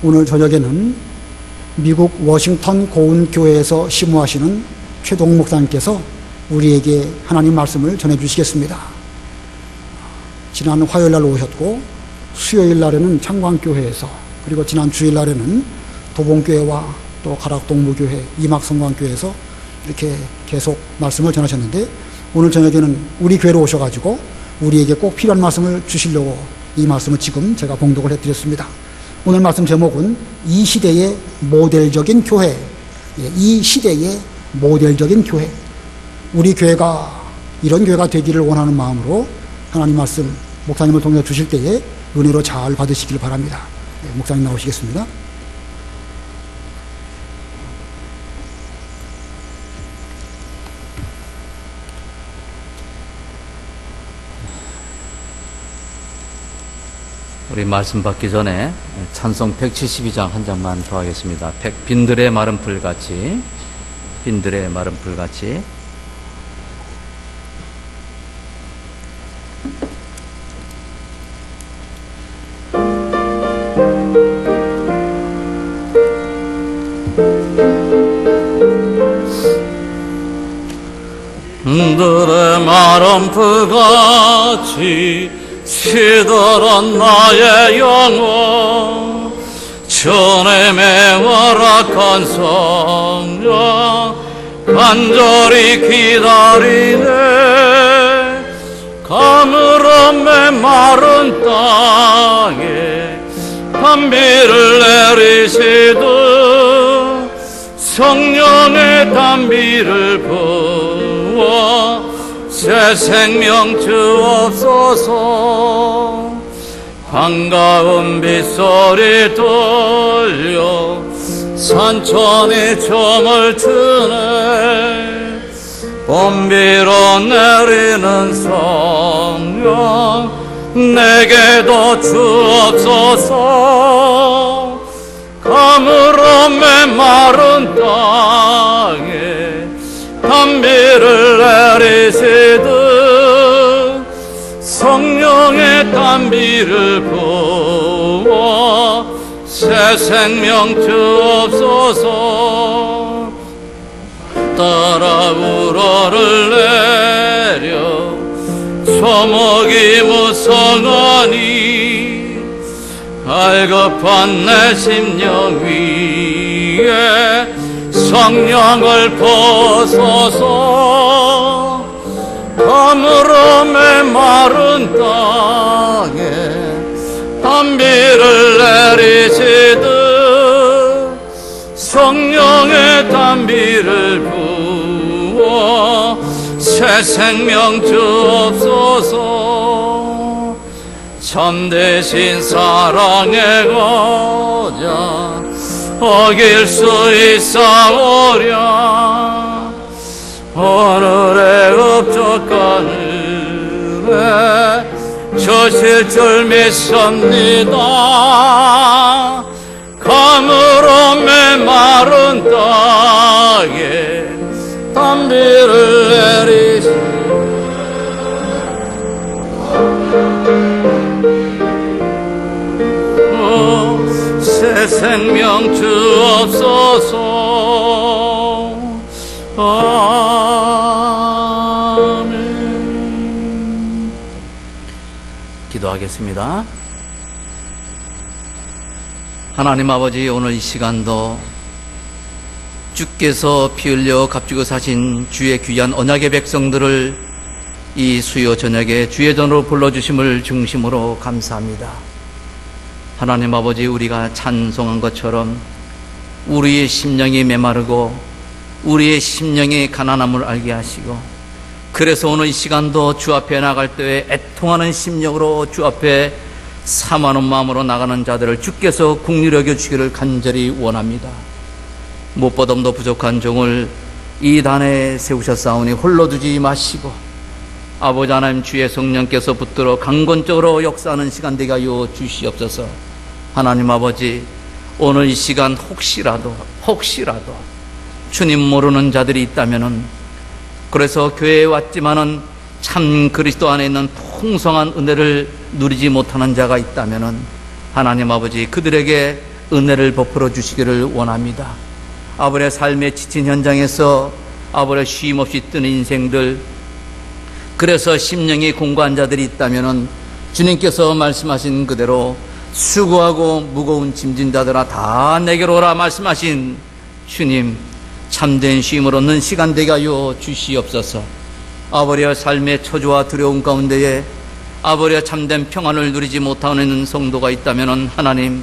오늘 저녁에는 미국 워싱턴 고운교회에서 심우하시는 최동 목사님께서 우리에게 하나님 말씀을 전해주시겠습니다. 지난 화요일날 오셨고 수요일날에는 창광교회에서, 그리고 지난 주일날에는 도봉교회와 또 가락동무교회, 이막성광교회에서 이렇게 계속 말씀을 전하셨는데, 오늘 저녁에는 우리 교회로 오셔가지고 우리에게 꼭 필요한 말씀을 주시려고 이 말씀을 지금 제가 봉독을 해드렸습니다. 오늘 말씀 제목은 이 시대의 모델적인 교회, 이 시대의 모델적인 교회. 우리 교회가 이런 교회가 되기를 원하는 마음으로 하나님 말씀 목사님을 통해 주실 때에 은혜로 잘 받으시길 바랍니다. 목사님 나오시겠습니다. 우리 말씀 받기 전에 찬송 172장 한 장만 더 하겠습니다. 빈들의 마른 풀같이, 빈들의 마른 풀같이. 빈들의 마른 풀같이 시들은 나의 영혼, 주님의 허락한 성령 간절히 기다리네. 가물은 메마른 땅에 단비를 내리시듯 성령의 단비를 부어 새 생명 주옵소서. 반가운 빗소리 들려 산천이 춤을 추네. 봄비로 내리는 성령 내게도 주옵소서. 가물은 메마른 땅에 단비를 내리시듯 성령의 단비를 부어 새 생명 주옵소서. 따라 우러를 내려 소목이 무성하니 갈급한 내 심령 위에 성령을 부소서. 가물은 메마른 땅에 단비를 내리시듯 성령의 단비를 부어 새 생명 주옵소서. 참되신 사랑의 거냐 어길 수 있사오랴. 오늘의 업적한 은혜 주실 줄 믿습니다. 가물은 메마른 땅에 단비를 내리시네. 새 생명 주옵소서. 아멘. 기도하겠습니다. 하나님 아버지, 오늘 이 시간도 주께서 피 흘려 값주고 사신 주의 귀한 언약의 백성들을 이 수요 저녁에 주의 전으로 불러주심을 중심으로 감사합니다. 하나님 아버지, 우리가 찬송한 것처럼 우리의 심령이 메마르고 우리의 심령이 가난함을 알게 하시고, 그래서 오늘 이 시간도 주 앞에 나갈 때에 애통하는 심령으로 주 앞에 사모하는 마음으로 나가는 자들을 주께서 긍휼히 여겨주기를 간절히 원합니다. 무엇보다도 부족한 종을 이 단에 세우셨사오니 홀로 두지 마시고 아버지 하나님, 주의 성령께서 붙들어 강건적으로 역사하는 시간 되게 하여 주시옵소서. 하나님 아버지, 오늘 이 시간 혹시라도 주님 모르는 자들이 있다면은, 그래서 교회에 왔지만은 참 그리스도 안에 있는 풍성한 은혜를 누리지 못하는 자가 있다면은 하나님 아버지, 그들에게 은혜를 베풀어 주시기를 원합니다. 아버지의 삶의 지친 현장에서 아버지의 쉼없이 뜨는 인생들, 그래서 심령이 공고한 자들이 있다면 주님께서 말씀하신 그대로 수고하고 무거운 짐진 자들아 다 내게로 오라 말씀하신 주님, 참된 쉼을 얻는 시간 되게 하여 주시옵소서. 아버지의 삶의 초조와 두려움 가운데에 아버지의 참된 평안을 누리지 못하는 성도가 있다면 하나님,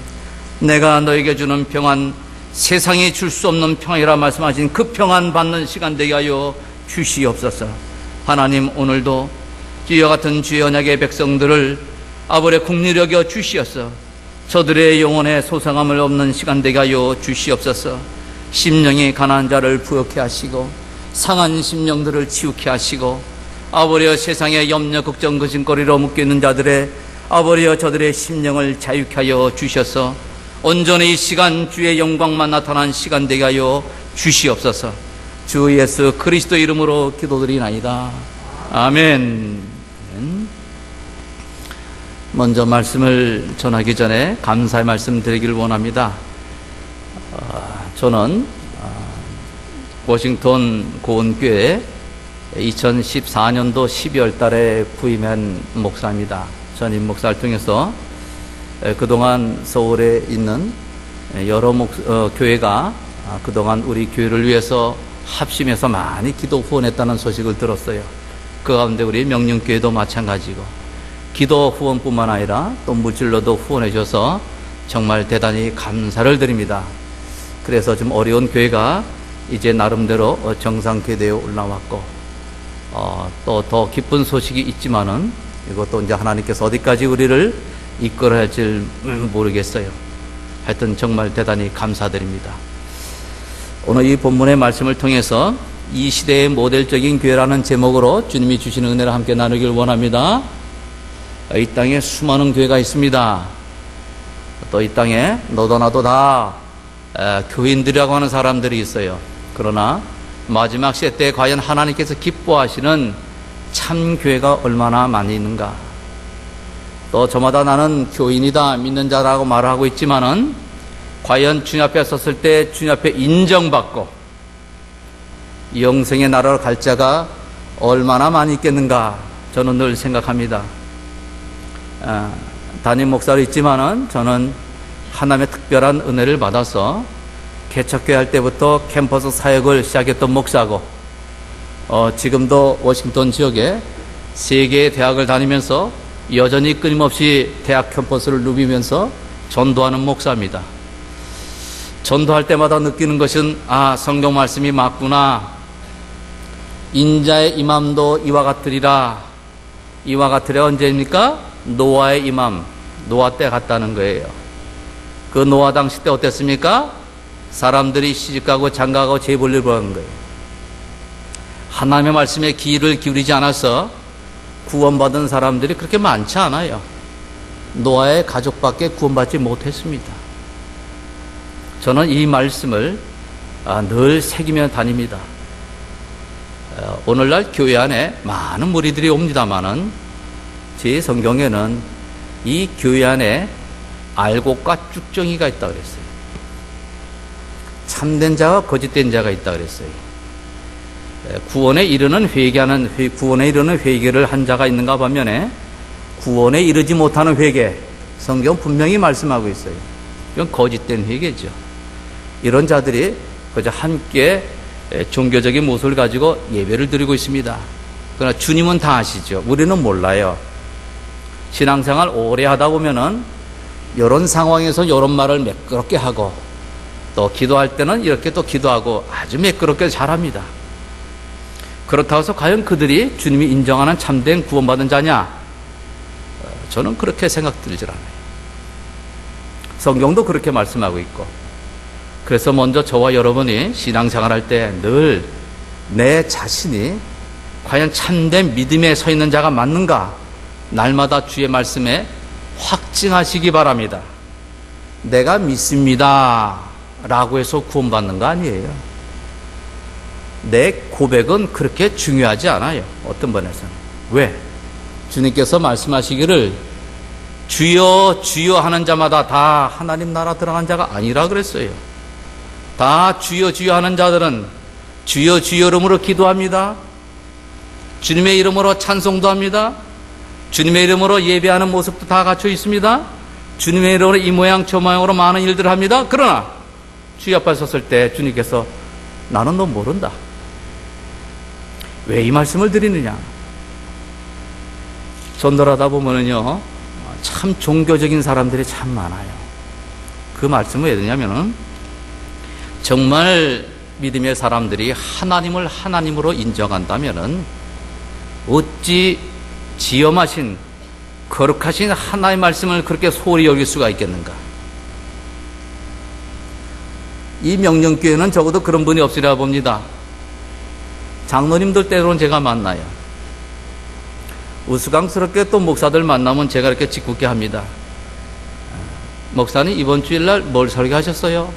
내가 너에게 주는 평안, 세상이 줄 수 없는 평안이라 말씀하신 그 평안 받는 시간 되게 하여 주시옵소서. 하나님, 오늘도 이와 같은 주의 언약의 백성들을 아버지의 국리를 여겨 주시옵소서. 저들의 영혼에 소상함을 없는 시간 되게 하여 주시옵소서. 심령이 가난한 자를 부욕케 하시고 상한 심령들을 치우게 하시고 아버지여 세상의 염려 걱정 근심거리로 묶여있는 자들의 아버지여 저들의 심령을 자유케 하여 주셔서 온전히 이 시간 주의 영광만 나타난 시간 되게 하여 주시옵소서. 주 예수 그리스도 이름으로 기도드리나이다. 아멘. 먼저 말씀을 전하기 전에 감사의 말씀 드리기를 원합니다. 저는 워싱턴 고은교회 2014년도 12월 달에 부임한 목사입니다. 전임 목사를 통해서 그동안 서울에 있는 여러 교회가 그동안 우리 교회를 위해서 합심해서 많이 기도 후원했다는 소식을 들었어요. 그 가운데 우리 명령교회도 마찬가지고 기도 후원뿐만 아니라 또 물질로도 후원해 주셔서 정말 대단히 감사를 드립니다. 그래서 좀 어려운 교회가 이제 나름대로 정상궤도에 올라왔고 또 더 기쁜 소식이 있지만은 이것도 이제 하나님께서 어디까지 우리를 이끌어야 할지 모르겠어요. 하여튼 정말 대단히 감사드립니다. 오늘 이 본문의 말씀을 통해서 이 시대의 모델적인 교회라는 제목으로 주님이 주시는 은혜를 함께 나누길 원합니다. 이 땅에 수많은 교회가 있습니다. 또 이 땅에 너도 나도 다 교인들이라고 하는 사람들이 있어요. 그러나 마지막 시대 때 과연 하나님께서 기뻐하시는 참 교회가 얼마나 많이 있는가. 또 저마다 나는 교인이다 믿는 자라고 말하고 있지만은 과연 주님 앞에 섰을 때 주님 앞에 인정받고 영생의 나라로 갈 자가 얼마나 많이 있겠는가 저는 늘 생각합니다. 담임 목사로 있지만은 저는 하나님의 특별한 은혜를 받아서 개척교회 할 때부터 캠퍼스 사역을 시작했던 목사고 지금도 워싱턴 지역에 3개의 대학을 다니면서 여전히 끊임없이 대학 캠퍼스를 누비면서 전도하는 목사입니다. 전도할 때마다 느끼는 것은 성경 말씀이 맞구나. 인자의 임함도 이와 같으리라. 이와 같으리라 언제입니까? 노아의 임함, 노아 때 같다는 거예요. 그 노아 당시 때 어땠습니까? 사람들이 시집가고 장가가고 재벌을 보는 거예요. 하나님의 말씀에 귀를 기울이지 않아서 구원받은 사람들이 그렇게 많지 않아요. 노아의 가족밖에 구원받지 못했습니다. 저는 이 말씀을 늘 새기며 다닙니다. 오늘날 교회 안에 많은 무리들이 옵니다마는 제 성경에는 이 교회 안에 알곡과 쭉정이가 있다고 그랬어요. 참된 자와 거짓된 자가 있다고 그랬어요. 구원에 이르는 회개를 한 자가 있는가 반면에 구원에 이르지 못하는 회개, 성경 분명히 말씀하고 있어요. 이건 거짓된 회개죠. 이런 자들이 그저 함께 종교적인 모습을 가지고 예배를 드리고 있습니다. 그러나 주님은 다 아시죠. 우리는 몰라요. 신앙생활 오래 하다 보면은 이런 상황에서 이런 말을 매끄럽게 하고 또 기도할 때는 이렇게 또 기도하고 아주 매끄럽게 잘합니다. 그렇다고 해서 과연 그들이 주님이 인정하는 참된 구원받은 자냐? 저는 그렇게 생각 들질 않아요. 성경도 그렇게 말씀하고 있고, 그래서 먼저 저와 여러분이 신앙생활 할 때 늘 내 자신이 과연 참된 믿음에 서 있는 자가 맞는가? 날마다 주의 말씀에 확증하시기 바랍니다. 내가 믿습니다 라고 해서 구원받는 거 아니에요. 내 고백은 그렇게 중요하지 않아요. 어떤 번에서는. 왜? 주님께서 말씀하시기를 주여 주여 하는 자마다 다 하나님 나라 들어간 자가 아니라 그랬어요. 다 주여 주여 하는 자들은 주여 주여 이름으로 기도합니다. 주님의 이름으로 찬송도 합니다. 주님의 이름으로 예배하는 모습도 다 갖춰 있습니다. 주님의 이름으로 이 모양 저 모양으로 많은 일들을 합니다. 그러나 주님 앞에 섰을 때 주님께서 나는 너 모른다. 왜 이 말씀을 드리느냐? 전도하다 보면은요, 참 종교적인 사람들이 참 많아요. 그 말씀을 왜 드냐면은 정말 믿음의 사람들이 하나님을 하나님으로 인정한다면은 어찌 지엄하신 거룩하신 하나님의 말씀을 그렇게 소홀히 여길 수가 있겠는가? 이 명령교회는 적어도 그런 분이 없으리라 봅니다. 장로님들 때로는 제가 만나요. 우스꽝스럽게 또 목사들 만나면 제가 이렇게 짓궂게 합니다. 목사님 이번 주일날 뭘 설교하셨어요?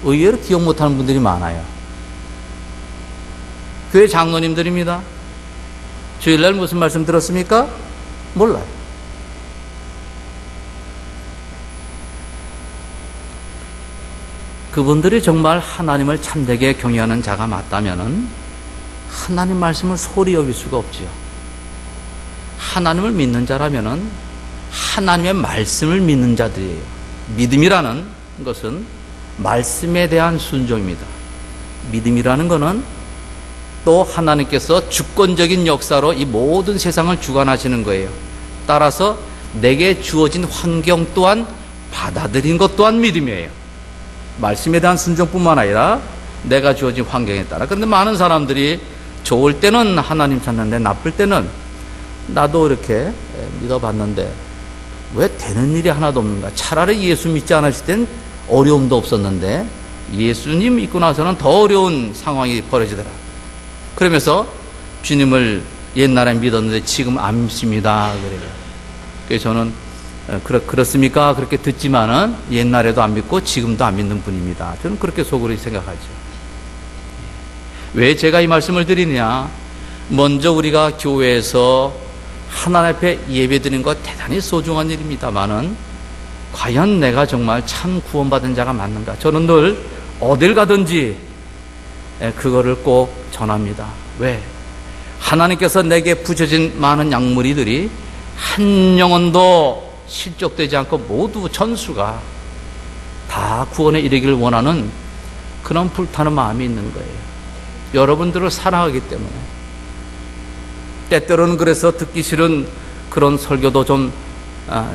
의외로 기억 못하는 분들이 많아요. 교회 장로님들입니다. 주일날 무슨 말씀 들었습니까? 몰라요. 그분들이 정말 하나님을 참되게 경외하는 자가 맞다면은 하나님 말씀을 소홀히 여길 수가 없지요. 하나님을 믿는 자라면은 하나님의 말씀을 믿는 자들이에요. 믿음이라는 것은 말씀에 대한 순종입니다. 믿음이라는 것은 또 하나님께서 주권적인 역사로 이 모든 세상을 주관하시는 거예요. 따라서 내게 주어진 환경 또한 받아들인 것 또한 믿음이에요. 말씀에 대한 순종뿐만 아니라 내가 주어진 환경에 따라. 그런데 많은 사람들이 좋을 때는 하나님 찾는데 나쁠 때는 나도 이렇게 믿어봤는데 왜 되는 일이 하나도 없는가? 차라리 예수 믿지 않았을 땐 어려움도 없었는데 예수님 믿고 나서는 더 어려운 상황이 벌어지더라. 그러면서 주님을 옛날에 믿었는데 지금 안 믿습니다. 그래요. 그래서 저는 그렇습니까? 그렇게 듣지만은 옛날에도 안 믿고 지금도 안 믿는 분입니다. 저는 그렇게 속으로 생각하죠. 왜 제가 이 말씀을 드리느냐? 먼저 우리가 교회에서 하나님 앞에 예배드리는 것 대단히 소중한 일입니다만은 과연 내가 정말 참 구원받은 자가 맞는가? 저는 늘 어딜 가든지 그거를 꼭 전합니다. 왜? 하나님께서 내게 부셔진 많은 약물이들이 한 영혼도 실족되지 않고 모두 전수가 다 구원에 이르기를 원하는 그런 불타는 마음이 있는 거예요. 여러분들을 사랑하기 때문에. 때때로는 그래서 듣기 싫은 그런 설교도 좀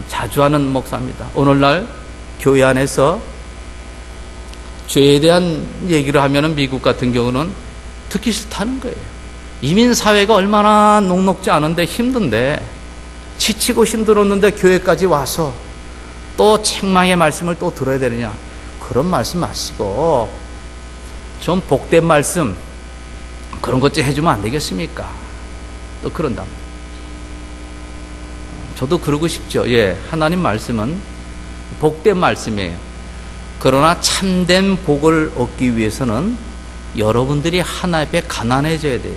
자주 하는 목사입니다. 오늘날 교회 안에서 죄에 대한 얘기를 하면은 미국 같은 경우는 듣기 싫다는 거예요. 이민 사회가 얼마나 녹록지 않은데 힘든데 지치고 힘들었는데 교회까지 와서 또 책망의 말씀을 또 들어야 되느냐? 그런 말씀 마시고 좀 복된 말씀 그런 것 좀 해주면 안 되겠습니까? 또 그런다. 저도 그러고 싶죠. 예, 하나님 말씀은 복된 말씀이에요. 그러나 참된 복을 얻기 위해서는 여러분들이 하나님 앞에 가난해져야 돼요.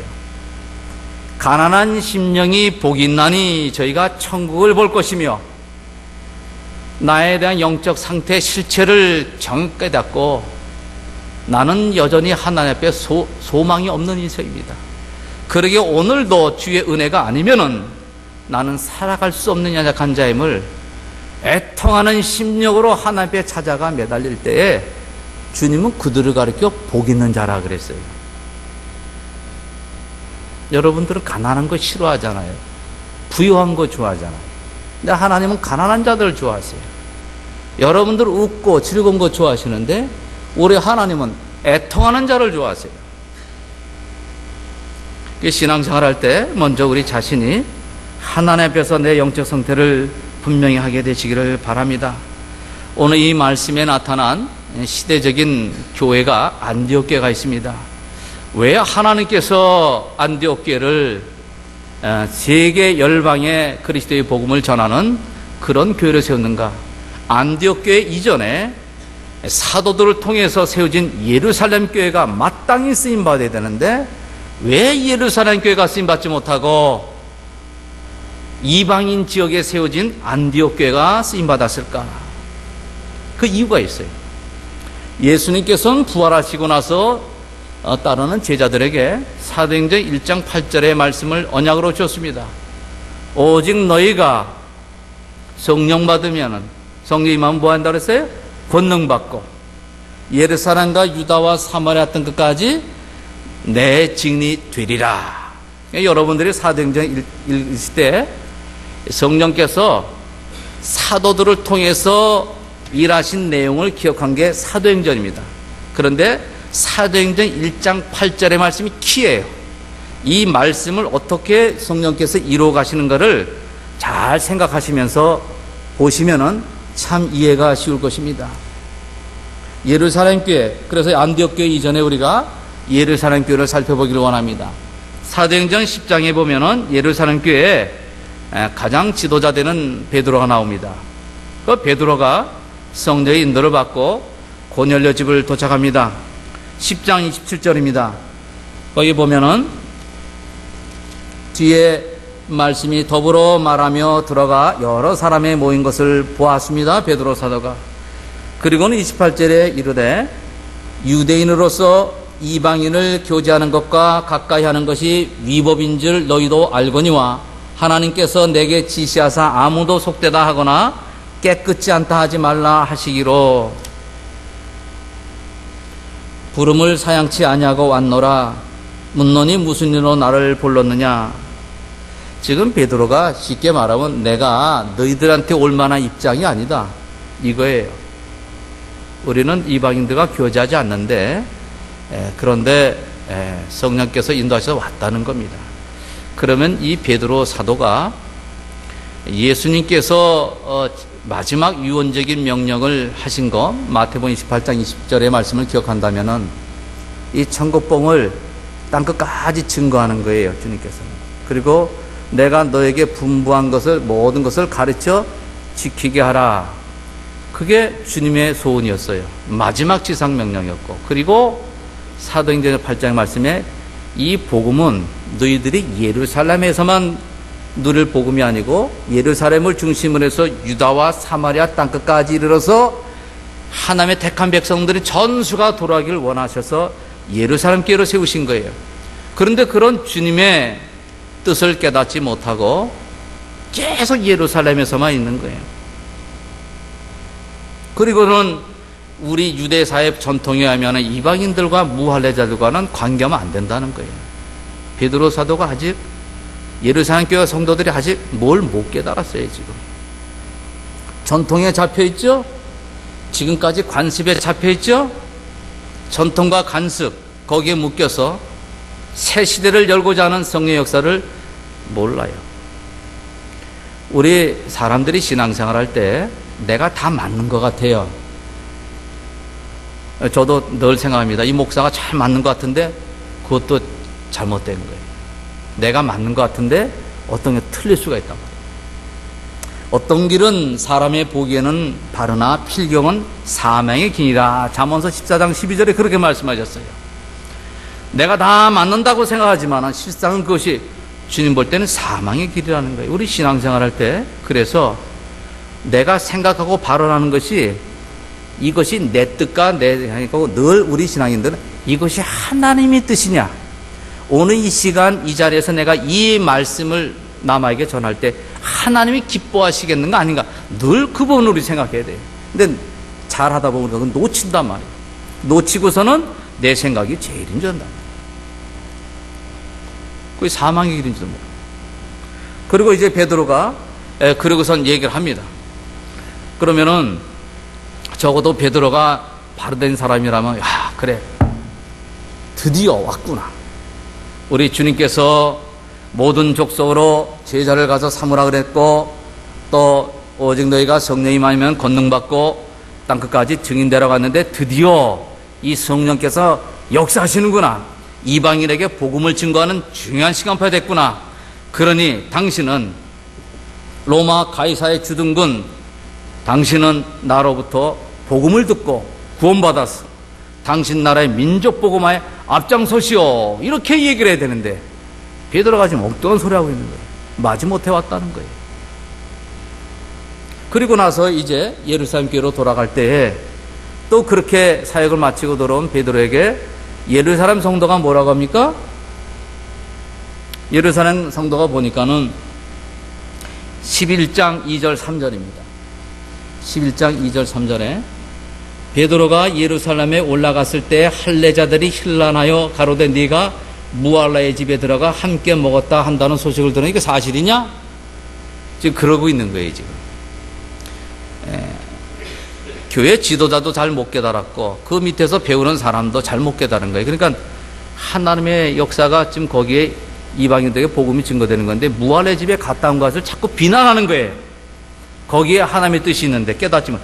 가난한 심령이 복이 있나니 저희가 천국을 볼 것이며 나에 대한 영적 상태 실체를 정확히 깨닫고 나는 여전히 하나님 앞에 소망이 없는 인생입니다. 그러기에 오늘도 주의 은혜가 아니면은 나는 살아갈 수 없는 연약한 자임을 애통하는 심령으로 하나님 앞에 찾아가 매달릴 때에 주님은 그들을 가리켜 복 있는 자라 그랬어요. 여러분들은 가난한 거 싫어하잖아요. 부유한 거 좋아하잖아요. 근데 하나님은 가난한 자들을 좋아하세요. 여러분들 웃고 즐거운 거 좋아하시는데 우리 하나님은 애통하는 자를 좋아하세요. 신앙생활 할 때 먼저 우리 자신이 하나님 앞에서 내 영적 상태를 분명히 하게 되시기를 바랍니다. 오늘 이 말씀에 나타난 시대적인 교회가 안디옥 교회가 있습니다. 왜 하나님께서 안디옥 교회를 세계 열방에 그리스도의 복음을 전하는 그런 교회를 세웠는가? 안디옥 교회 이전에 사도들을 통해서 세워진 예루살렘 교회가 마땅히 쓰임 받아야 되는데 왜 예루살렘 교회가 쓰임 받지 못하고 이방인 지역에 세워진 안디옥 교회가 쓰임받았을까? 그 이유가 있어요. 예수님께서는 부활하시고 나서 따르는 제자들에게 사도행전 1장 8절의 말씀을 언약으로 주었습니다. 오직 너희가 성령 받으면은, 성령 임하면 뭐 한다고 했어요? 권능 받고 예루살렘과 유다와 사마리아 땅 끝까지 내 증인이 되리라. 여러분들이 사도행전 읽으실 때 성령께서 사도들을 통해서 일하신 내용을 기억한 게 사도행전입니다. 그런데 사도행전 1장 8절의 말씀이 키예요. 이 말씀을 어떻게 성령께서 이루어 가시는가를 잘 생각하시면서 보시면은 참 이해가 쉬울 것입니다. 예루살렘 교회, 그래서 안디옥 교회 이전에 우리가 예루살렘 교회를 살펴보기를 원합니다. 사도행전 10장에 보면은 예루살렘 교회에 가장 지도자 되는 베드로가 나옵니다. 그 베드로가 성령의 인도를 받고 고넬료 집을 도착합니다. 10장 27절입니다. 거기 보면은 뒤에 말씀이 더불어 말하며 들어가 여러 사람의 모인 것을 보았습니다. 베드로 사도가. 그리고는 28절에 이르되 유대인으로서 이방인을 교제하는 것과 가까이 하는 것이 위법인 줄 너희도 알거니와 하나님께서 내게 지시하사 아무도 속되다 하거나 깨끗지 않다 하지 말라 하시기로 부름을 사양치 아니하고 왔노라. 묻노니 무슨 일로 나를 불렀느냐. 지금 베드로가 쉽게 말하면 내가 너희들한테 올 만한 입장이 아니다 이거예요. 우리는 이방인들과 교제하지 않는데 그런데 성령께서 인도하셔서 왔다는 겁니다. 그러면 이 베드로 사도가 예수님께서 마지막 유언적인 명령을 하신 거 마태복음 28장 20절의 말씀을 기억한다면은 이 천국봉을 땅끝까지 증거하는 거예요. 주님께서는. 그리고 내가 너에게 분부한 것을 모든 것을 가르쳐 지키게 하라. 그게 주님의 소원이었어요. 마지막 지상 명령이었고, 그리고 사도행전 8장 말씀에 이 복음은 너희들이 예루살렘에서만 누릴 복음이 아니고 예루살렘을 중심으로 해서 유다와 사마리아 땅끝까지 이르러서 하나님의 택한 백성들이 전수가 돌아가기를 원하셔서 예루살렘 교회로 세우신 거예요. 그런데 그런 주님의 뜻을 깨닫지 못하고 계속 예루살렘에서만 있는 거예요. 그리고는 우리 유대사의 전통에 하면 이방인들과 무할례자들과는 관계하면 안 된다는 거예요. 베드로 사도가 아직 예루살렘 교회 성도들이 아직 뭘 못 깨달았어요. 지금 전통에 잡혀있죠. 지금까지 관습에 잡혀있죠. 전통과 관습 거기에 묶여서 새 시대를 열고자 하는 성령의 역사를 몰라요. 우리 사람들이 신앙생활할 때 내가 다 맞는 것 같아요. 저도 늘 생각합니다. 이 목사가 잘 맞는 것 같은데 그것도 잘못된 거예요. 내가 맞는 것 같은데 어떤 게 틀릴 수가 있단 말이에요. 어떤 길은 사람의 보기에는 바르나 필경은 사망의 길이라. 잠언서 14장 12절에 그렇게 말씀하셨어요. 내가 다 맞는다고 생각하지만 실상은 그것이 주님 볼 때는 사망의 길이라는 거예요. 우리 신앙생활할 때 그래서 내가 생각하고 발언하는 것이 이것이 내 뜻과 내 아니고 늘 우리 신앙인들은 이것이 하나님의 뜻이냐. 오늘 이 시간 이 자리에서 내가 이 말씀을 남에게 전할 때 하나님이 기뻐하시겠는가 아닌가 늘 그 부분을 우리 생각해야 돼요. 근데 잘하다 보면 그건 놓친단 말이에요. 놓치고서는 내 생각이 제일인 줄 안다. 그게 사망의 길인지도 모르고. 그리고 이제 베드로가 그러고선 얘기를 합니다. 그러면은 적어도 베드로가 바르된 사람이라면 야 그래 드디어 왔구나. 우리 주님께서 모든 족속으로 제자를 가서 삼으라 그랬고 또 오직 너희가 성령이 임하면 권능받고 땅끝까지 증인되러 갔는데 드디어 이 성령께서 역사하시는구나. 이방인에게 복음을 증거하는 중요한 시간표가 됐구나. 그러니 당신은 로마 가이사의 주둔군, 당신은 나로부터 복음을 듣고 구원받았어. 당신 나라의 민족 복음화에 앞장서시오. 이렇게 얘기를 해야 되는데 베드로가 지금 엉뚱한 소리 하고 있는 거예요. 마지못해 왔다는 거예요. 그리고 나서 이제 예루살렘 교회로 돌아갈 때에 또 그렇게 사역을 마치고 돌아온 베드로에게 예루살렘 성도가 뭐라고 합니까? 예루살렘 성도가 보니까는 11장 2절 3절입니다. 11장 2절 3절에 베드로가 예루살렘에 올라갔을 때 할례자들이 hir난하여 가로되 네가 무할라의 집에 들어가 함께 먹었다 한다는 소식을 들으니 이게 사실이냐? 지금 그러고 있는 거예요. 지금 교회 지도자도 잘 못 깨달았고 그 밑에서 배우는 사람도 잘 못 깨달은 거예요. 그러니까 하나님의 역사가 지금 거기에 이방인들에게 복음이 증거되는 건데 무할의 집에 갔다 온 것을 자꾸 비난하는 거예요. 거기에 하나님의 뜻이 있는데 깨닫지만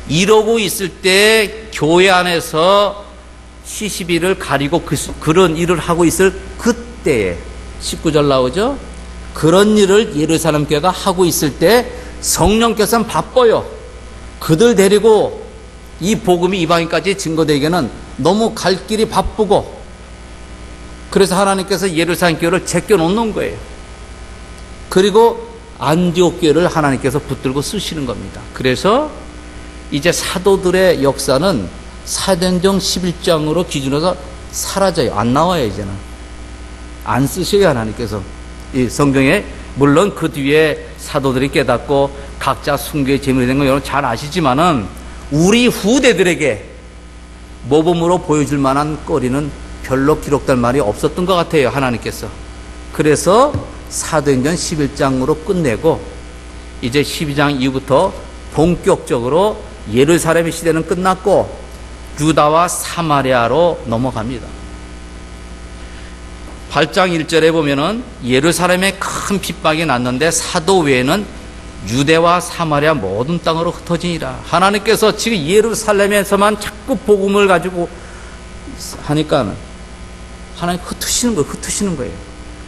이러고 있을 때 교회 안에서 시시비를 가리고 그런 일을 하고 있을 그때에 19절 나오죠. 그런 일을 예루살렘 교회가 하고 있을 때 성령께서는 바빠요. 그들 데리고 이 복음이 이방인까지 증거되기에는 너무 갈 길이 바쁘고 그래서 하나님께서 예루살렘 교회를 제껴놓는 거예요. 그리고 안디옥 교회를 하나님께서 붙들고 쓰시는 겁니다. 그래서 이제 사도들의 역사는 사도행전 11장으로 기준해서 사라져요. 안 나와요. 이제는 안 쓰셔요. 하나님께서 이 성경에 물론 그 뒤에 사도들이 깨닫고 각자 순교의 제물이 된 거 여러분 잘 아시지만은 우리 후대들에게 모범으로 보여줄 만한 거리는 별로 기록될 말이 없었던 것 같아요. 하나님께서. 그래서 사도행전 11장으로 끝내고 이제 12장 이후부터 본격적으로 예루살렘의 시대는 끝났고 유다와 사마리아로 넘어갑니다. 8장 1절에 보면은 예루살렘에 큰 핍박이 났는데 사도 외에는 유대와 사마리아 모든 땅으로 흩어지니라. 하나님께서 지금 예루살렘에서만 자꾸 복음을 가지고 하니까 하나님 흩으시는 거예요.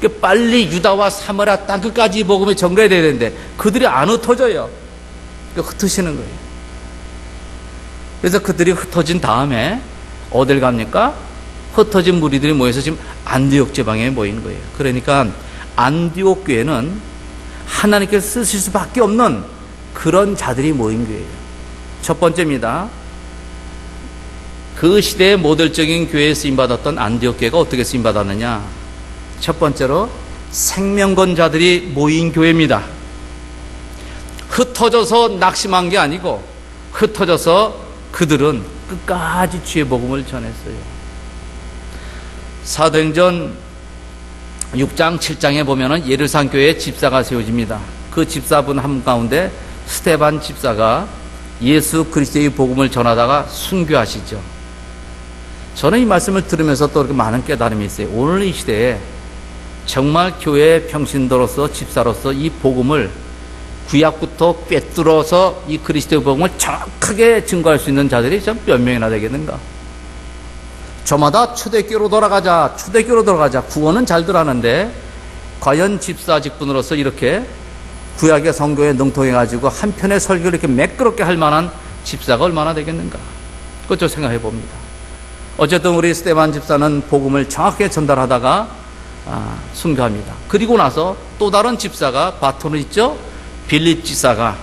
그러니까 빨리 유다와 사마리아 땅 끝까지 복음이 전가해야 되는데 그들이 안 흩어져요. 그러니까 흩으시는 거예요. 그래서 그들이 흩어진 다음에 어딜 갑니까? 흩어진 무리들이 모여서 지금 안디옥 지방에 모인 거예요. 그러니까 안디옥 교회는 하나님께서 쓰실 수밖에 없는 그런 자들이 모인 교회예요. 첫 번째입니다. 그 시대의 모델적인 교회에 쓰임받았던 안디옥 교회가 어떻게 쓰임받았느냐? 첫 번째로 생명건자들이 모인 교회입니다. 흩어져서 낙심한 게 아니고 흩어져서 그들은 끝까지 주의 복음을 전했어요. 사도행전 6장 7장에 보면은 예루살렘 교회에 집사가 세워집니다. 그 집사분 한 가운데 스데반 집사가 예수 그리스도의 복음을 전하다가 순교하시죠. 저는 이 말씀을 들으면서 또 이렇게 많은 깨달음이 있어요. 오늘 이 시대에 정말 교회의 평신도로서 집사로서 이 복음을 구약부터 꿰뚫어서 이 그리스도의 복음을 정확하게 증거할 수 있는 자들이 좀 몇 명이나 되겠는가? 저마다 초대교로 돌아가자, 구원은 잘들 하는데 과연 집사 직분으로서 이렇게 구약의 성경에 능통해가지고 한편의 설교를 이렇게 매끄럽게 할 만한 집사가 얼마나 되겠는가? 그것도 생각해 봅니다. 어쨌든 우리 스데반 집사는 복음을 정확하게 전달하다가 순교합니다. 그리고 나서 또 다른 집사가 바톤을 있죠? 빌립 집사가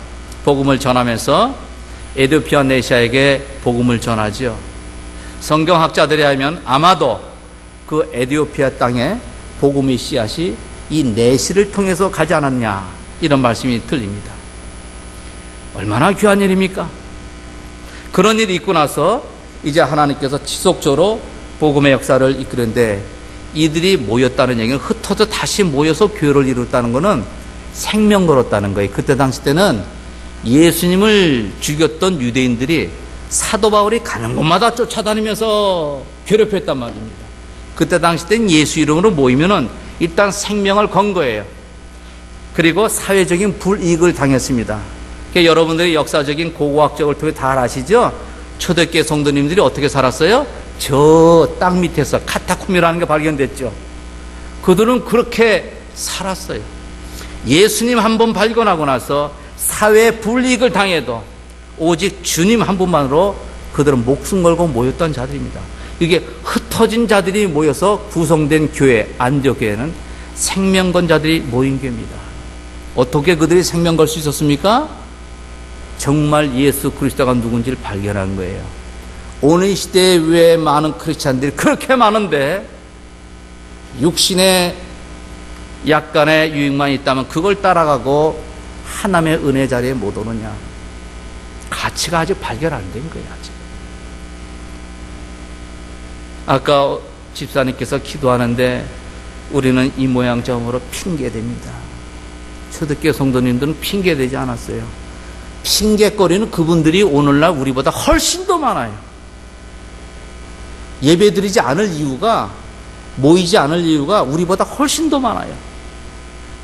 복음을 전하면서 에디오피아 네시아에게 복음을 전하지요. 성경학자들에 하면 아마도 그 에디오피아 땅에 복음의 씨앗이 이 네시를 통해서 가지 않았냐 이런 말씀이 들립니다. 얼마나 귀한 일입니까? 그런 일이 있고 나서 이제 하나님께서 지속적으로 복음의 역사를 이끄는데 이들이 모였다는 얘기는 흩어져 다시 모여서 교회를 이뤘다는 것은 생명 걸었다는 거예요. 그때 당시 때는 예수님을 죽였던 유대인들이 사도 바울이 가는 곳마다 쫓아다니면서 괴롭혔단 말입니다. 그때 당시 때는 예수 이름으로 모이면은 일단 생명을 건 거예요. 그리고 사회적인 불이익을 당했습니다. 그러니까 여러분들이 역사적인 고고학적을 통해 다 아시죠? 초대교회 성도님들이 어떻게 살았어요? 저 땅 밑에서 카타콤이라는 게 발견됐죠. 그들은 그렇게 살았어요. 예수님 한 번 발견하고 나서 사회 불이익을 당해도 오직 주님 한 분만으로 그들은 목숨 걸고 모였던 자들입니다. 이게 흩어진 자들이 모여서 구성된 교회, 안디옥 교회는 생명건 자들이 모인 교회입니다. 어떻게 그들이 생명 걸 수 있었습니까? 정말 예수 그리스도가 누군지를 발견한 거예요. 오늘 시대에 왜 많은 크리스찬들이 그렇게 많은데 육신의 약간의 유익만 있다면 그걸 따라가고 하나님의 은혜 자리에 못 오느냐? 가치가 아직 발견 안 된 거예요. 아직. 아까 집사님께서 기도하는데 우리는 이 모양 저모로 핑계됩니다. 초대교회 성도님들은 핑계되지 않았어요. 핑계거리는 그분들이 오늘날 우리보다 훨씬 더 많아요. 예배드리지 않을 이유가, 모이지 않을 이유가 우리보다 훨씬 더 많아요.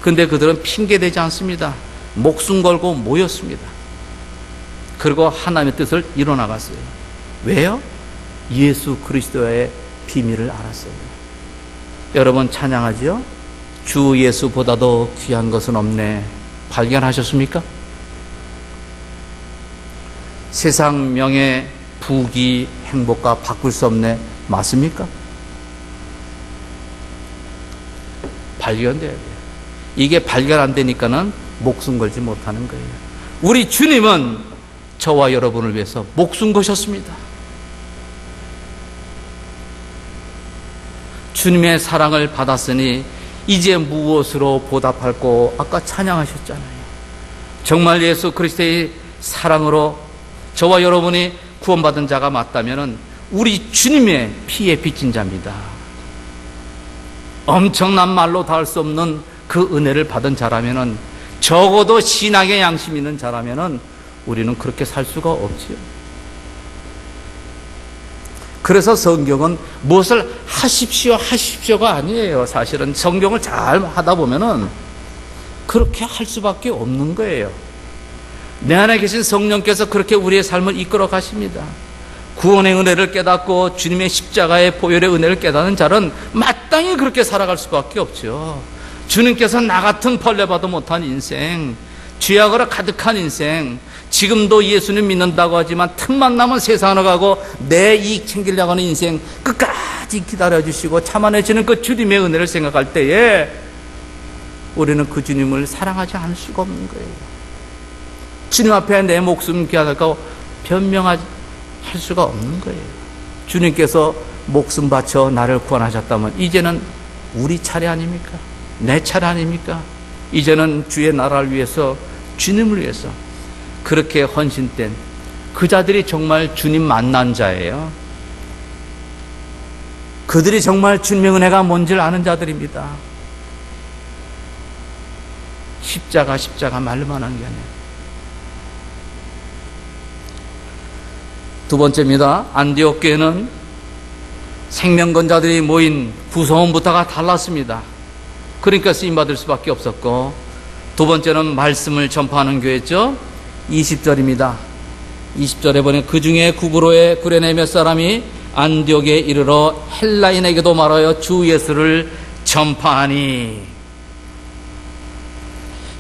근데 그들은 핑계대지 않습니다. 목숨 걸고 모였습니다. 그리고 하나님의 뜻을 이뤄나갔어요. 왜요? 예수 그리스도의 비밀을 알았어요. 여러분 찬양하죠? 주 예수보다도 귀한 것은 없네. 발견하셨습니까? 세상 명예, 부귀, 행복과 바꿀 수 없네. 맞습니까? 발견돼야 돼요. 이게 발견 안 되니까는 목숨 걸지 못하는 거예요. 우리 주님은 저와 여러분을 위해서 목숨 거셨습니다. 주님의 사랑을 받았으니 이제 무엇으로 보답할고 아까 찬양하셨잖아요. 정말 예수 그리스도의 사랑으로 저와 여러분이 구원받은 자가 맞다면 우리 주님의 피에 빚진 자입니다. 엄청난 말로 다 할 수 없는 그 은혜를 받은 자라면, 적어도 신앙의 양심 있는 자라면 우리는 그렇게 살 수가 없지요. 그래서 성경은 무엇을 하십시오가 아니에요. 사실은 성경을 잘 하다 보면은 그렇게 할 수밖에 없는 거예요. 내 안에 계신 성령께서 그렇게 우리의 삶을 이끌어 가십니다. 구원의 은혜를 깨닫고 주님의 십자가의 보혈의 은혜를 깨닫는 자는 마땅히 그렇게 살아갈 수밖에 없죠. 주님께서 나 같은 벌레봐도 못한 인생, 죄악으로 가득한 인생, 지금도 예수님 믿는다고 하지만 틈만 나면 세상으로 가고 내 이익 챙기려고 하는 인생 끝까지 기다려주시고 참아내시는 그 주님의 은혜를 생각할 때에 우리는 그 주님을 사랑하지 않을 수가 없는 거예요. 주님 앞에 내 목숨 기하다고 변명할 수가 없는 거예요. 주님께서 목숨 바쳐 나를 구원하셨다면 이제는 우리 차례 아닙니까? 내 차례 아닙니까? 이제는 주의 나라를 위해서, 주님을 위해서 그렇게 헌신된 그 자들이 정말 주님 만난 자예요. 그들이 정말 주님의 은혜가 뭔지를 아는 자들입니다. 십자가 말로만 한 게 아니에요. 두 번째입니다. 안디옥 교회는 생명건자들이 모인 구성원부터가 달랐습니다. 그러니까 쓰임받을 수밖에 없었고, 두 번째는 말씀을 전파하는 교회였죠. 20절입니다. 20절에 보니 그 중에 구브로의 구레네 몇 사람이 안디옥에 이르러 헬라인에게도 말하여 주 예수를 전파하니,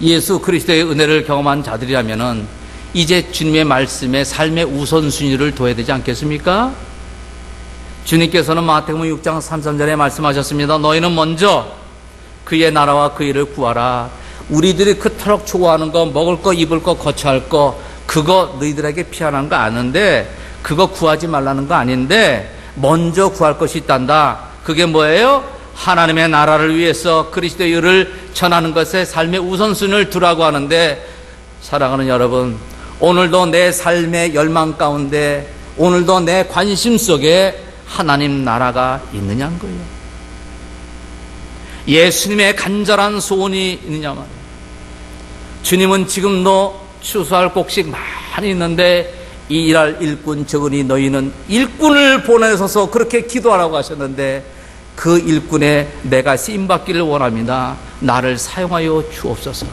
예수 그리스도의 은혜를 경험한 자들이라면은 이제 주님의 말씀에 삶의 우선순위를 둬야 되지 않겠습니까? 주님께서는 마태복음 6장 33절에 말씀하셨습니다. 너희는 먼저 그의 나라와 그 일을 구하라. 우리들이 그토록 좋아하는 거, 먹을 거, 입을 거, 거처할 거, 그거 너희들에게 피하는 거 아는데, 그거 구하지 말라는 거 아닌데 먼저 구할 것이 있단다. 그게 뭐예요? 하나님의 나라를 위해서 그리스도의 일을 전하는 것에 삶의 우선순위를 두라고 하는데, 사랑하는 여러분, 오늘도 내 삶의 열망 가운데, 오늘도 내 관심 속에 하나님 나라가 있느냐는 거예요. 예수님의 간절한 소원이 있느냐 말이에요. 주님은 지금도 추수할 곡식 많이 있는데 이 일할 일꾼 적으니 너희는 일꾼을 보내셔서 그렇게 기도하라고 하셨는데, 그 일꾼에 내가 쓰임받기를 원합니다. 나를 사용하여 주옵소서.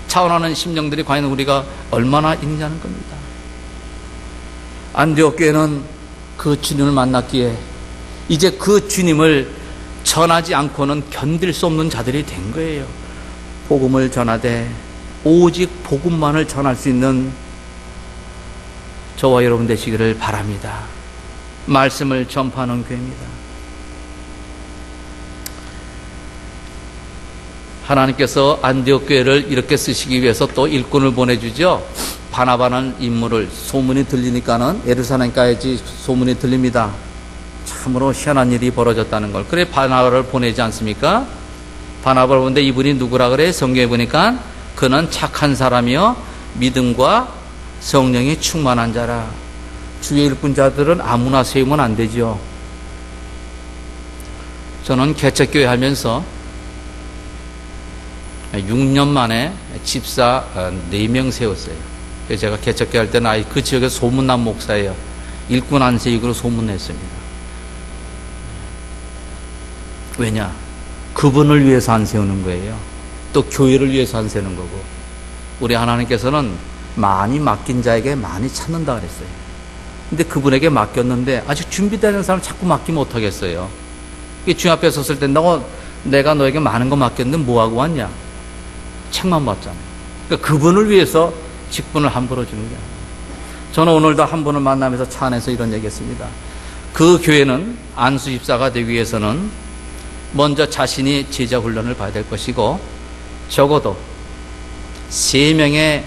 차원하는 심령들이 과연 우리가 얼마나 있느냐는 겁니다. 안디옥 교회는 그 주님을 만났기에 이제 그 주님을 전하지 않고는 견딜 수 없는 자들이 된 거예요. 복음을 전하되 오직 복음만을 전할 수 있는 저와 여러분 되시기를 바랍니다. 말씀을 전파하는 교회입니다. 하나님께서 안디옥 교회를 이렇게 쓰시기 위해서 또 일꾼을 보내주죠. 바나바라는 인물을, 소문이 들리니까는 예루살렘까지 소문이 들립니다. 참으로 희한한 일이 벌어졌다는 걸. 그래 바나바를 보내지 않습니까? 바나바를 보는데 이분이 누구라 그래? 성경에 보니까 그는 착한 사람이요 믿음과 성령이 충만한 자라. 주의 일꾼자들은 아무나 세우면 안 되죠. 저는 개척교회 하면서 6년 만에 집사 4명 세웠어요. 그래서 제가 개척교회 할 때는 그 지역에 소문난 목사예요. 일꾼 안세익으로 소문냈습니다. 왜냐? 그분을 위해서 안 세우는 거예요. 또 교회를 위해서 안 세우는 거고. 우리 하나님께서는 많이 맡긴 자에게 많이 찾는다 그랬어요. 근데 그분에게 맡겼는데 아직 준비되는 사람 자꾸 맡기면 어떡하겠어요? 주 앞에 섰을 때 내가 너에게 많은 거 맡겼는데 뭐하고 왔냐? 책만 봤잖아요. 그러니까 그분을 위해서 직분을 함부로 주는 게 아니에요. 저는 오늘도 한 분을 만나면서 차 안에서 이런 얘기했습니다. 그 교회는 안수 집사가 되기 위해서는 먼저 자신이 제자 훈련을 봐야 될 것이고 적어도 3명의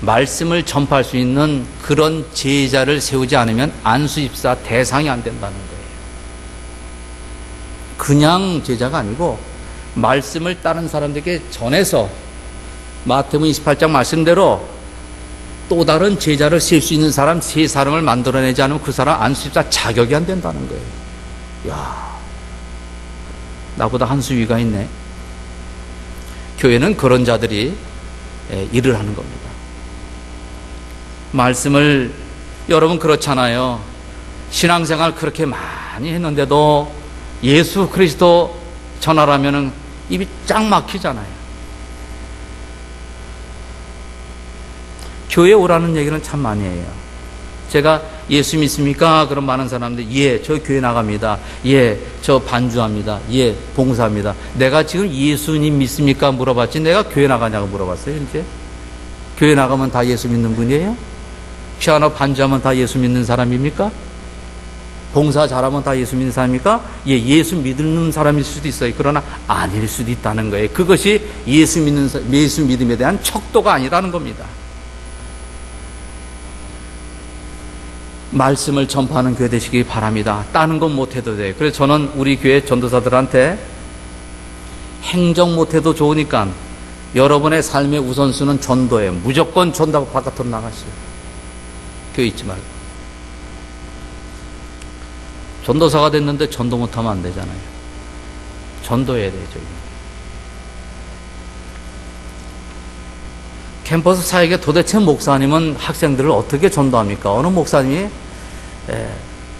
말씀을 전파할 수 있는 그런 제자를 세우지 않으면 안수 집사 대상이 안 된다는 거예요. 그냥 제자가 아니고 말씀을 다른 사람들에게 전해서 마태복음 28장 말씀대로 또 다른 제자를 세울 수 있는 사람 3사람을 만들어내지 않으면 그 사람 안수 집사 자격이 안 된다는 거예요. 야, 나보다 한 수 위가 있네. 교회는 그런 자들이 일을 하는 겁니다. 말씀을, 여러분 그렇잖아요. 신앙생활 그렇게 많이 했는데도 예수 그리스도 전하라면은 입이 쫙 막히잖아요. 교회 오라는 얘기는 참 많이 해요. 제가 예수 믿습니까? 그럼 많은 사람들이 예, 저 교회 나갑니다. 예, 저 반주합니다. 예, 봉사합니다. 내가 지금 예수님 믿습니까? 물어봤지 내가 교회 나가냐고 물어봤어요. 이제 교회 나가면 다 예수 믿는 분이에요? 피아노 반주하면 다 예수 믿는 사람입니까? 봉사 잘하면 다 예수 믿는 사람입니까? 예, 예수 믿는 사람일 수도 있어요. 그러나 아닐 수도 있다는 거예요. 그것이 예수 믿음에 대한 척도가 아니라는 겁니다. 말씀을 전파하는 교회 되시기 바랍니다. 다른 건 못해도 돼요. 그래서 저는 우리 교회 전도사들한테 행정 못해도 좋으니까 여러분의 삶의 우선순위는 전도예요. 무조건 전도하고 바깥으로 나가시오. 교회 있지 말고. 전도사가 됐는데 전도 못하면 안 되잖아요. 전도해야 돼요. 저희. 캠퍼스 사역에 도대체 목사님은 학생들을 어떻게 전도합니까? 어느 목사님이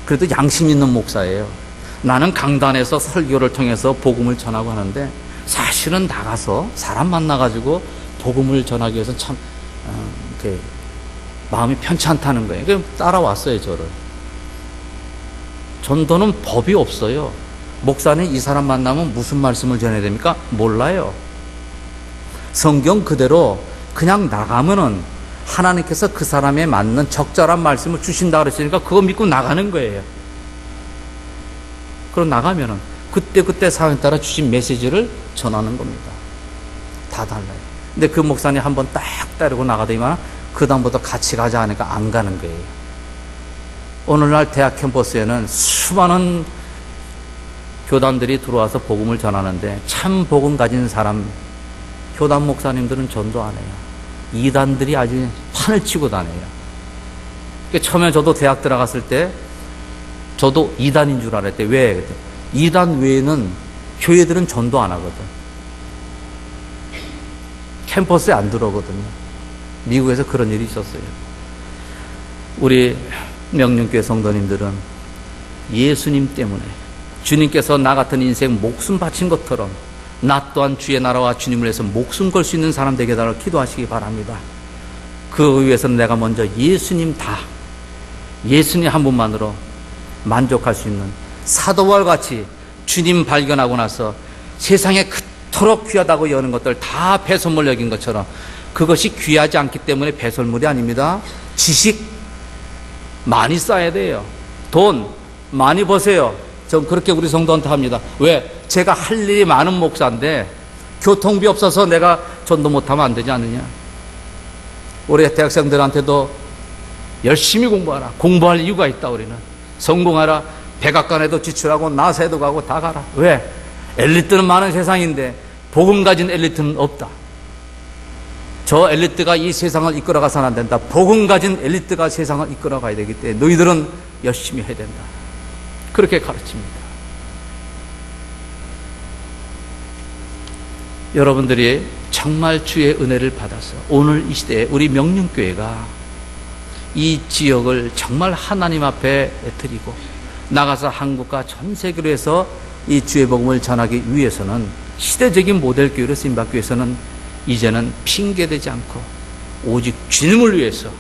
그래도 양심 있는 목사예요. 나는 강단에서 설교를 통해서 복음을 전하고 하는데 사실은 나가서 사람 만나가지고 복음을 전하기 위해서 참 마음이 편치 않다는 거예요. 그래서 따라왔어요, 저를. 전도는 법이 없어요. 목사님 이 사람 만나면 무슨 말씀을 전해야 됩니까? 몰라요. 성경 그대로 그냥 나가면은 하나님께서 그 사람에 맞는 적절한 말씀을 주신다 그랬으니까 그거 믿고 나가는 거예요. 그럼 나가면은 그때 상황에 따라 주신 메시지를 전하는 겁니다. 다 달라요. 근데 그 목사님 한번 딱 따르고 나가더니만 그 다음부터 같이 가자 하니까 안 가는 거예요. 오늘날 대학 캠퍼스에는 수많은 교단들이 들어와서 복음을 전하는데 참 복음 가진 사람, 교단 목사님들은 전도 안 해요. 이단들이 아주 판을 치고 다녀요. 그러니까 처음에 저도 대학 들어갔을 때 저도 이단인 줄 알았대. 왜? 이단 외에는 교회들은 전도 안 하거든. 캠퍼스에 안 들어오거든요. 미국에서 그런 일이 있었어요. 우리 명륜교회 성도님들은 예수님 때문에 주님께서 나 같은 인생 목숨 바친 것처럼 나 또한 주의 나라와 주님을 위해서 목숨 걸 수 있는 사람 되게 달라고 기도하시기 바랍니다. 그 위해서는 내가 먼저 예수님 한 분만으로 만족할 수 있는 사도와 같이 주님 발견하고 나서 세상에 그토록 귀하다고 여는 것들 다 배설물 여긴 것처럼 그것이 귀하지 않기 때문에 배설물이 아닙니다. 지식 많이 쌓아야 돼요. 돈 많이 버세요. 전 그렇게 우리 성도한테 합니다. 왜? 제가 할 일이 많은 목사인데 교통비 없어서 내가 전도 못하면 안 되지 않느냐. 우리 대학생들한테도 열심히 공부하라. 공부할 이유가 있다. 우리는 성공하라. 백악관에도 지출하고 나사에도 가고 다 가라. 왜? 엘리트는 많은 세상인데 복음 가진 엘리트는 없다. 저 엘리트가 이 세상을 이끌어가서는 안 된다. 복음 가진 엘리트가 세상을 이끌어가야 되기 때문에 너희들은 열심히 해야 된다. 그렇게 가르칩니다. 여러분들이 정말 주의 은혜를 받아서 오늘 이 시대에 우리 명륜교회가 이 지역을 정말 하나님 앞에 드리고 나가서 한국과 전 세계로 해서 이 주의 복음을 전하기 위해서는 시대적인 모델 교회로 쓰임받기 위해서는 이제는 핑계대지 않고 오직 주님을 위해서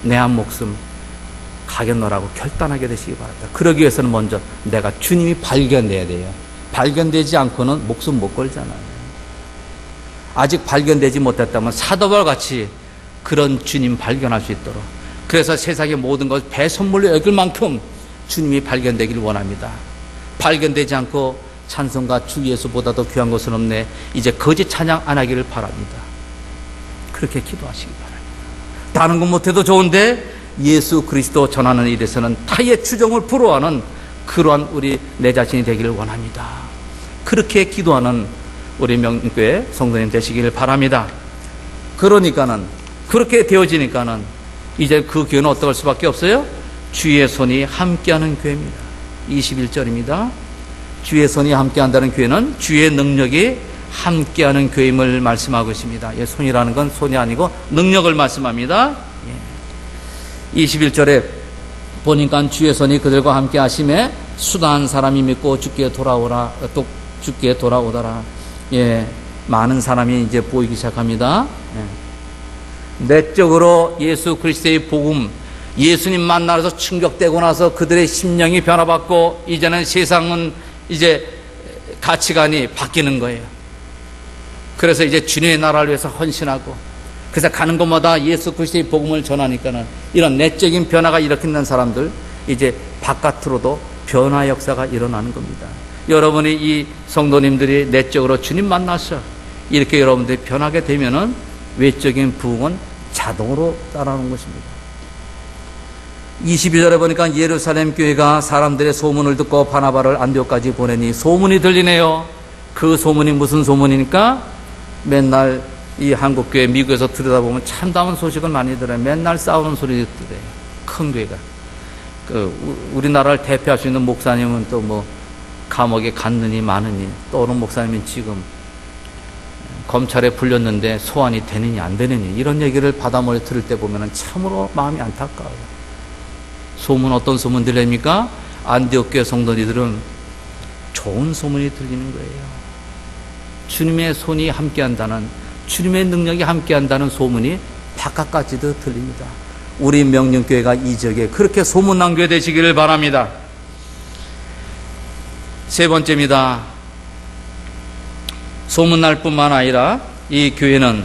내 한 목숨 가겠노라고 결단하게 되시기 바랍니다. 그러기 위해서는 먼저 내가 주님이 발견돼야 돼요. 발견되지 않고는 목숨 못 걸잖아요. 아직 발견되지 못했다면 사도바울 같이 그런 주님 발견할 수 있도록, 그래서 세상의 모든 것 배 선물로 여길 만큼 주님이 발견되기를 원합니다. 발견되지 않고 찬송가 주 예수보다도 귀한 것은 없네, 이제 거짓 찬양 안 하기를 바랍니다. 그렇게 기도하시기 바랍니다. 다른 건 못해도 좋은데 예수 그리스도 전하는 일에서는 타의 추종을 부러워하는 그러한 우리 내 자신이 되기를 원합니다. 그렇게 기도하는 우리 명교회 성도님 되시기를 바랍니다. 그러니까는 그렇게 되어지니까는 이제 그 교회는 어떨 수밖에 없어요? 주의 손이 함께하는 교회입니다. 21절입니다. 주의 손이 함께한다는 교회는 주의 능력이 함께하는 교회임을 말씀하고 있습니다. 손이라는 건 손이 아니고 능력을 말씀합니다. 21절에 보니까 주의 손이 그들과 함께 하심에 수다한 사람이 믿고 주께 돌아오라, 또 주께 돌아오더라. 많은 사람이 이제 보이기 시작합니다. 내적으로 예수 그리스도의 복음, 예수님 만나서 충격되고 나서 그들의 심령이 변화받고 이제는 세상은 이제 가치관이 바뀌는 거예요. 그래서 이제 주님의 나라를 위해서 헌신하고, 그래서 가는 곳마다 예수 그리스도의 복음을 전하니까는 이런 내적인 변화가 일으키는 사람들, 이제 바깥으로도 변화 역사가 일어나는 겁니다. 여러분이 이 성도님들이 내적으로 주님 만나서 이렇게 여러분들이 변하게 되면은 외적인 부흥은 자동으로 따라오는 것입니다. 22절에 보니까 예루살렘 교회가 사람들의 소문을 듣고 바나바를 안디옥까지 보내니, 소문이 들리네요. 그 소문이 무슨 소문이니까 맨날 이 한국교회 미국에서 들여다보면 참다운 소식을 많이 들어요. 맨날 싸우는 소리 들어요. 큰 교회가. 우리나라를 대표할 수 있는 목사님은 또 뭐 감옥에 갔느니 마느니, 또 어느 목사님은 지금 검찰에 불렸는데 소환이 되느니 안 되느니, 이런 얘기를 바다머리 들을 때 보면 참으로 마음이 안타까워요. 소문, 어떤 소문 들립니까? 안디옥 교회 성도들은 좋은 소문이 들리는 거예요. 주님의 손이 함께한다는, 주님의 능력이 함께한다는 소문이 바깥까지도 들립니다. 우리 명륜교회가 이 지역에 그렇게 소문난 교회 되시기를 바랍니다. 세 번째입니다. 소문날 뿐만 아니라 이 교회는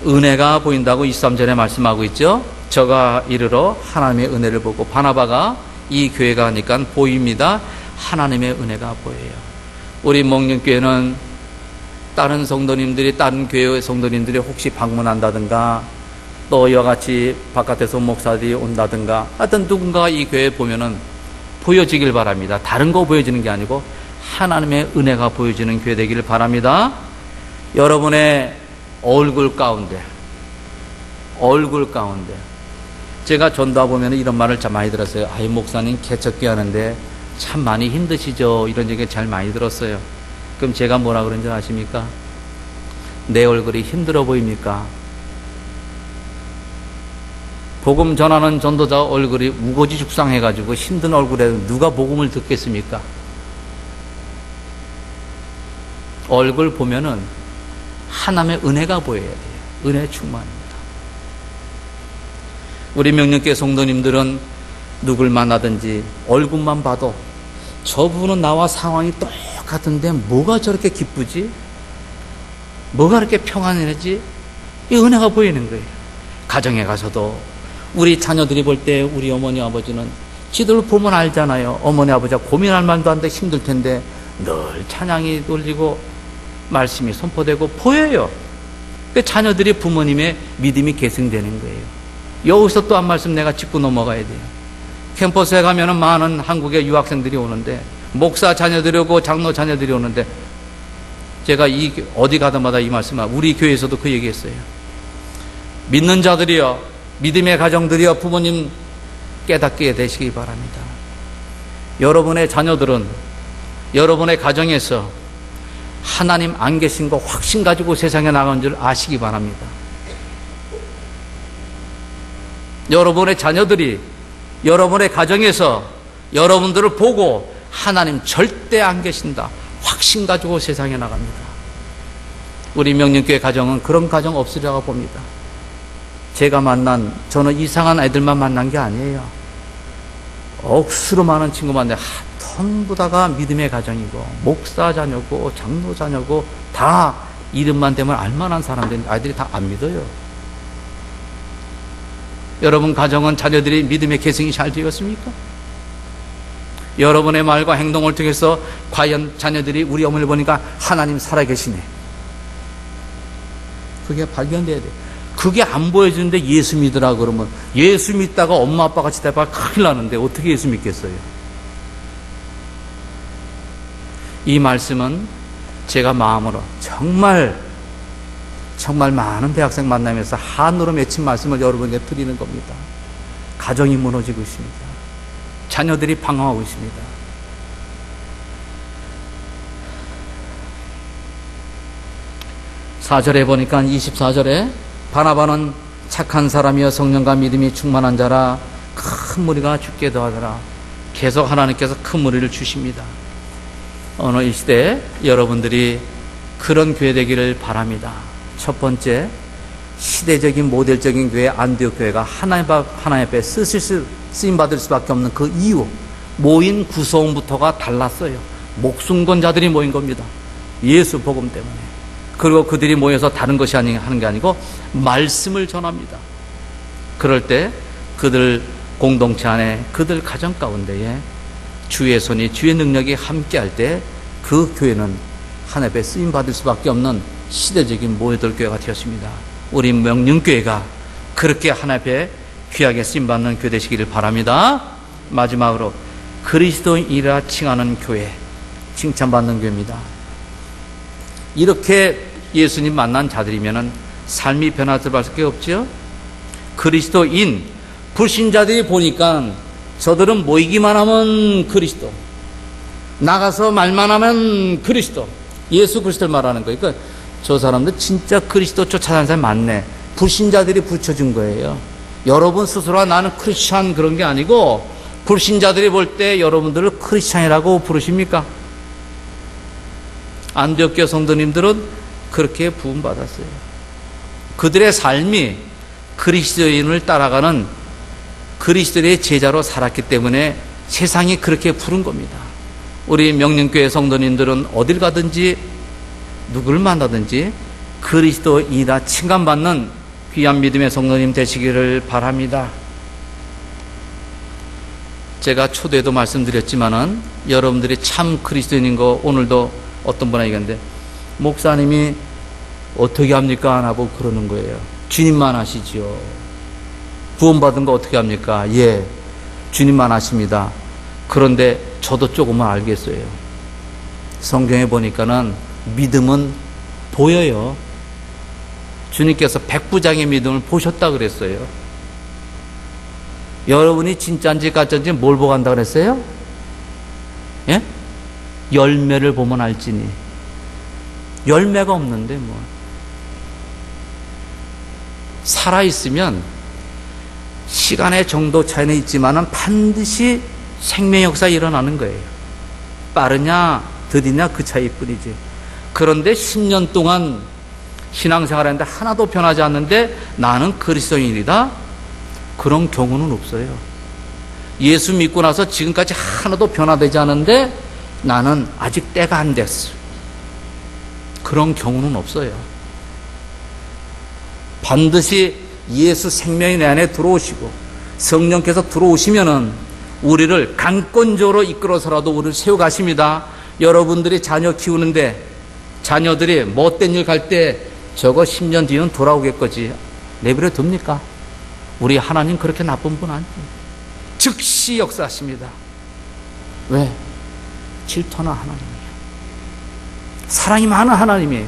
은혜가 보인다고 23절에 말씀하고 있죠. 저가 이르러 하나님의 은혜를 보고, 바나바가 이 교회가 하니까 보입니다. 하나님의 은혜가 보여요. 우리 명륜교회는 다른 성도님들이, 다른 교회의 성도님들이 혹시 방문한다든가, 또 이와 같이 바깥에서 목사들이 온다든가, 하여튼 누군가가 이 교회에 보면은 보여지길 바랍니다. 다른 거 보여지는 게 아니고 하나님의 은혜가 보여지는 교회 되기를 바랍니다. 여러분의 얼굴 가운데 제가 전도하고 보면 이런 말을 참 많이 들었어요. 아이, 목사님 개척기 하는데 참 많이 힘드시죠? 이런 얘기 잘 많이 들었어요. 그럼 제가 뭐라 그런지 아십니까? 내 얼굴이 힘들어 보입니까? 복음 전하는 전도자 얼굴이 우거지 죽상해가지고 힘든 얼굴에 누가 복음을 듣겠습니까? 얼굴 보면은 하나님의 은혜가 보여야 돼요. 은혜 충만입니다. 우리 명륜교회 성도님들은 누굴 만나든지 얼굴만 봐도 저분은 나와 상황이 똑같은데 뭐가 저렇게 기쁘지? 뭐가 그렇게 평안해지? 이 은혜가 보이는 거예요. 가정에 가서도 우리 자녀들이 볼 때 우리 어머니 아버지는 지들 보면 알잖아요. 어머니 아버지가 고민할 만도 한데 힘들 텐데 늘 찬양이 돌리고 말씀이 선포되고 보여요. 그 자녀들이 부모님의 믿음이 계승되는 거예요. 여기서 또 한 말씀 내가 짚고 넘어가야 돼요. 캠퍼스에 가면은 많은 한국의 유학생들이 오는데, 목사 자녀들이 오고 장로 자녀들이 오는데, 제가 어디 가다마다 이 말씀을, 우리 교회에서도 그 얘기했어요. 믿는 자들이여, 믿음의 가정들이여, 부모님 깨닫게 되시기 바랍니다. 여러분의 자녀들은 여러분의 가정에서 하나님 안 계신 거 확신 가지고 세상에 나간 줄 아시기 바랍니다. 여러분의 자녀들이 여러분의 가정에서 여러분들을 보고 하나님 절대 안 계신다 확신 가지고 세상에 나갑니다. 우리 명령교회 가정은 그런 가정 없으리라고 봅니다. 제가 저는 이상한 애들만 만난 게 아니에요. 억수로 많은 친구 만나요. 전부 다가 믿음의 가정이고 목사 자녀고 장로 자녀고 다 이름만 대면 알만한 사람들, 아이들이 다 안 믿어요. 여러분 가정은 자녀들이 믿음의 계승이 잘 되었습니까? 여러분의 말과 행동을 통해서 과연 자녀들이 우리 어머니를 보니까 하나님 살아계시네, 그게 발견돼야 돼요. 그게 안 보여주는데 예수 믿으라 그러면, 예수 믿다가 엄마 아빠 같이 대봐 큰일 나는데 어떻게 예수 믿겠어요? 이 말씀은 제가 마음으로 정말 많은 대학생 만나면서 한으로 맺힌 말씀을 여러분에게 드리는 겁니다. 가정이 무너지고 있습니다. 자녀들이 방황하고 있습니다. (4절에) 보니까 24절에 바나바는 착한 사람이여 성령과 믿음이 충만한 자라 큰 무리가 죽게 더하더라. 계속 하나님께서 큰 무리를 주십니다. 어느 이 시대에 여러분들이 그런 교회 되기를 바랍니다. 첫 번째, 시대적인 모델적인 교회 안디옥 교회가 하나님 앞에 쓰임받을 수밖에 없는 그 이유, 모인 구성부터가 달랐어요. 목숨 건 자들이 모인 겁니다. 예수 복음 때문에. 그리고 그들이 모여서 다른 것이 하는 게 아니고 말씀을 전합니다. 그럴 때 그들 공동체 안에, 그들 가정 가운데에 주의 손이, 주의 능력이 함께할 때 그 교회는 하나님 앞에 쓰임받을 수밖에 없는 시대적인 모여들 교회가 되었습니다. 우리 명륜교회가 그렇게 하나님 앞에 귀하게 쓰임받는 교회 되시기를 바랍니다. 마지막으로 그리스도인이라 칭하는 교회, 칭찬받는 교회입니다. 이렇게 예수님 만난 자들이면 삶이 변할 수밖에 없죠. 그리스도인, 불신자들이 보니까 저들은 모이기만 하면 그리스도, 나가서 말만 하면 그리스도, 예수 그리스도를 말하는 거예요. 그러니까 저 사람들 진짜 그리스도 쫓아다니는 사람이 많네. 불신자들이 붙여준 거예요. 여러분 스스로가 나는 크리스찬 그런 게 아니고, 불신자들이 볼 때 여러분들을 크리스찬이라고 부르십니까? 안디옥 교회 성도님들은 그렇게 부음받았어요. 그들의 삶이 그리스도인을 따라가는 그리스도의 제자로 살았기 때문에 세상이 그렇게 부른 겁니다. 우리 명륜교회 성도님들은 어딜 가든지 누구를 만나든지 그리스도인이라 칭찬받는 귀한 믿음의 성도님 되시기를 바랍니다. 제가 초대도 말씀드렸지만은 여러분들이 참 그리스도인인 거 오늘도 어떤 분이 얘기하는데, 목사님이 어떻게 합니까? 나보고 그러는 거예요. 주님만 아시지요. 구원받은 거 어떻게 합니까? 예, 주님만 아십니다. 그런데 저도 조금은 알겠어요. 성경에 보니까는 믿음은 보여요. 주님께서 백부장의 믿음을 보셨다 그랬어요. 여러분이 진짜인지 가짜인지 뭘 보고 한다 그랬어요? 예? 열매를 보면 알지니. 열매가 없는데 뭐. 살아있으면 시간의 정도 차이는 있지만은 반드시 생명 역사 일어나는 거예요. 빠르냐 더디냐 그 차이뿐이지. 그런데 10년 동안 신앙생활했는데 하나도 변하지 않는데 나는 그리스도인이다? 그런 경우는 없어요. 예수 믿고 나서 지금까지 하나도 변화되지 않은데 나는 아직 때가 안 됐어. 그런 경우는 없어요. 반드시 예수 생명이 내 안에 들어오시고 성령께서 들어오시면은 우리를 강권적으로 이끌어서라도 우리를 세워가십니다. 여러분들이 자녀 키우는데 자녀들이 못된 일 갈 때 저거 10년 뒤는 돌아오겠거지 내버려 둡니까? 우리 하나님 그렇게 나쁜 분 아니에요. 즉시 역사하십니다. 왜? 질투나 하나님이에요. 사랑이 많은 하나님이에요.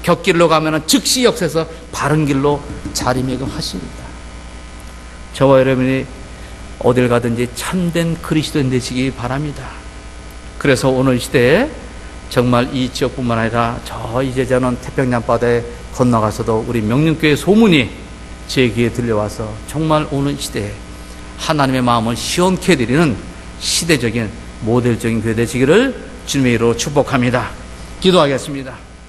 곁길로 가면은 즉시 역사해서 바른 길로 자리매김하십니다. 저와 여러분이 어딜 가든지 참된 그리스도인 되시기 바랍니다. 그래서 오늘 시대에 정말 이 지역뿐만 아니라 저 이제저는 태평양 바다에 건너가서도 우리 명륜교회 소문이 제 귀에 들려와서 정말 오늘 시대에 하나님의 마음을 시원케 해드리는 시대적인 모델적인 교회 되시기를 주님의 이름으로 축복합니다. 기도하겠습니다.